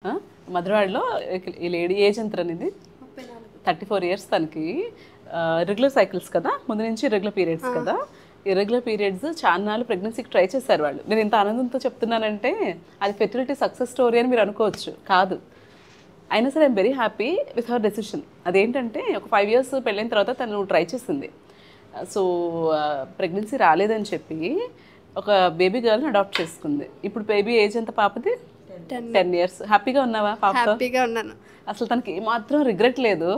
ఆ! మధురవాడలో ఈ lady age ఎంత అనేది 34 ఇయర్స్ తనకి రెగ్యులర్ సైకిల్స్ కదా, ముందు నుంచి రెగ్యులర్ పీరియడ్స్ కదా. ఇర్రెగ్యులర్ పీరియడ్స్ చాన్నాళ్ళు ప్రెగ్నెన్సీకి ట్రై చేశారు వాళ్ళు. నేను ఇంత ఆనందంతో చెప్తున్నానంటే అది ఫెర్టిలిటీ సక్సెస్ స్టోరీ అని మీరు అనుకోవచ్చు, కాదు. అయినా సరే I'm very happy with her decision. అదేంటంటే ఒక 5 ఇయర్స్ పెళ్ళైన తర్వాత తను ట్రై చేసింది. సో ప్రెగ్నెన్సీ రాలేదని చెప్పి ఒక బేబీ గర్ల్ని అడాప్ట్ చేసుకుంది. ఇప్పుడు బేబీ ఏజ్ ఎంత పాపది? 10 ఇయర్స్. హ్యాపీగా ఉన్నావా పాపతో? హ్యాపీగా ఉన్నాను. అసలు తనకి ఏమాత్రం రిగ్రెట్ లేదు.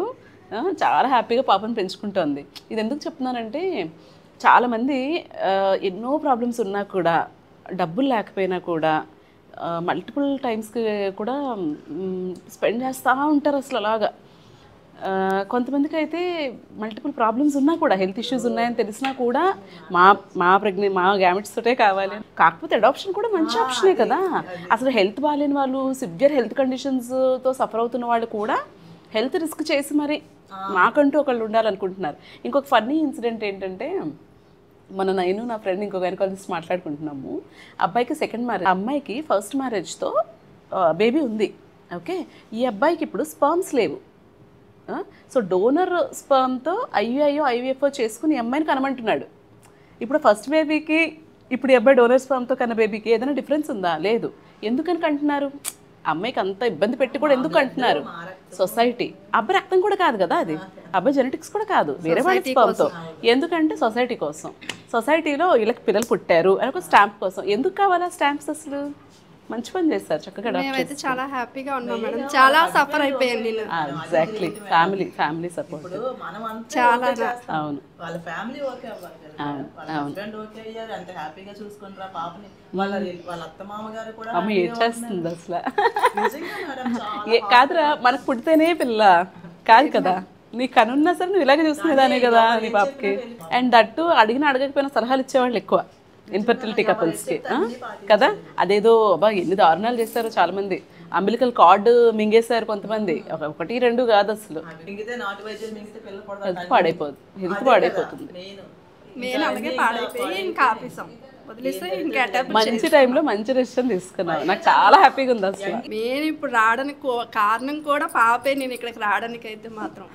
చాలా హ్యాపీగా పాపను పెంచుకుంటోంది. ఇది ఎందుకు చెప్తున్నానంటే చాలామంది ఎన్నో ప్రాబ్లమ్స్ ఉన్నా కూడా, డబ్బులు లేకపోయినా కూడా మల్టిపుల్ టైమ్స్కి కూడా స్పెండ్ చేస్తూ ఉంటారు అసలు అలాగా. కొంతమందికి అయితే మల్టిపుల్ ప్రాబ్లమ్స్ ఉన్నా కూడా, హెల్త్ ఇష్యూస్ ఉన్నాయని తెలిసినా కూడా మా గ్యామెట్స్ తోటే కావాలి. కాకపోతే అడాప్షన్ కూడా మంచి ఆప్షనే కదా. అసలు హెల్త్ బాగాలేని వాళ్ళు, సివియర్ హెల్త్ కండిషన్స్తో సఫర్ అవుతున్న వాళ్ళు కూడా హెల్త్ రిస్క్ చేసి మరి మాకంటూ ఒకళ్ళు ఉండాలనుకుంటున్నారు. ఇంకొక ఫన్నీ ఇన్సిడెంట్ ఏంటంటే, నేను నా ఫ్రెండ్ ఇంకో గైనకాలజిస్ట్ మాట్లాడుకుంటున్నాము. అబ్బాయికి సెకండ్ మ్యారేజ్, అమ్మాయికి ఫస్ట్ మ్యారేజ్తో బేబీ ఉంది. ఓకే, ఈ అబ్బాయికి ఇప్పుడు స్పర్మ్స్ లేవు. సో డోనర్ స్పర్మ్తో ఐవీఎఫ్ఓ చేసుకుని ఈ అమ్మాయిని కనమంటున్నాడు. ఇప్పుడు ఫస్ట్ బేబీకి ఇప్పుడు ఈ అబ్బాయి డోనర్ స్పర్మ్తో కన్న బేబీకి ఏదైనా డిఫరెన్స్ ఉందా? లేదు. ఎందుకని కంటున్నారు? అమ్మాయికి అంత ఇబ్బంది పెట్టి కూడా ఎందుకు అంటున్నారు? సొసైటీ. అబ్బాయి రక్తం కూడా కాదు కదా అది, అబ్బాయి జెనెటిక్స్ కూడా కాదు, వేరే వాళ్ళ స్పర్మ్తో. ఎందుకంటే సొసైటీ కోసం, సొసైటీలో వీళ్ళకి పిల్లలు పుట్టారు అని ఒక స్టాంప్ కోసం. ఎందుకు కావాలా స్టాంప్స్? అసలు మంచి పని చేస్తారు, చక్కగా. మేమైతే చాలా హ్యాపీగా ఉన్నాం మేడం. చాలా సఫర్ అయిపోయాను నేను. ఎగ్జాక్ట్లీ, ఫ్యామిలీ సపోర్ట్ చాలా. అవును, వాళ్ళ ఫ్యామిలీ ఓకే అవ్వాలి కదా, వాళ్ళ హస్బెండ్ ఓకే అయ్యారు, అంత హ్యాపీగా చూసుకుంటారా పాపని. వాళ్ళ అత్త మామగారు కూడా అమ్మ ఏం చేస్తుంది అసలు? నిజంగా మేడం చాలా కాదురా, మనకు పుడితేనే పిల్ల కాదు కదా. నీ కనున్నా సరే నువ్వు ఇలాగే చూసుకునేదానే కదా నీ పాపకి. అండ్ దట్టు అడగకపోయినా సలహాలు ఇచ్చేవాళ్ళు ఎక్కువ ఇన్ఫర్టిలిటీ కపుల్స్కి కదా. అదేదో అబ్బా ఎన్ని దారుణాలు చేశారో చాలామంది. అంబిలికల్ కార్డు మింగేశారు కొంతమంది, 1, 2 కాదు అసలు. మింగితే నాటు వైద్యం మింగితే పిల్ల హెల్త్ పాడైపోతుంది. నేను అలాగే పాడైపోయి ఇంకా ఆపేసాం, వదిలేస్తే ఇంకా మంచి టైంలో మంచి డెసిషన్ తీసుకున్నావు. నాకు చాలా హ్యాపీగా ఉంది అసలు. నేను ఇప్పుడు రావడానికి కారణం కూడా పాపే. నేను ఇక్కడికి రావడానికి అయితే మాత్రం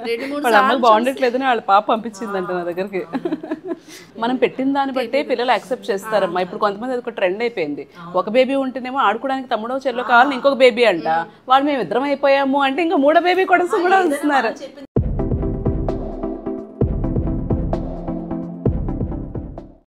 2-3 వాళ్ళ అమ్మకి బాగుండట్లేదని వాళ్ళ పాప పంపించిందంట నా దగ్గరికి. మనం పెట్టిన దాన్ని బట్టే పిల్లలు యాక్సెప్ట్ చేస్తారమ్మా. ఇప్పుడు కొంతమంది అది ఒక ట్రెండ్ అయిపోయింది. ఒక బేబీ ఉంటేనేమో ఆడుకోవడానికి తమ్ముడో చెల్లో కావాలని ఇంకొక బేబీ అంట. వాళ్ళు మేము ఇద్దరం అయిపోయాము అంటే ఇంకా 3వ బేబీ కూడా వస్తున్నారు.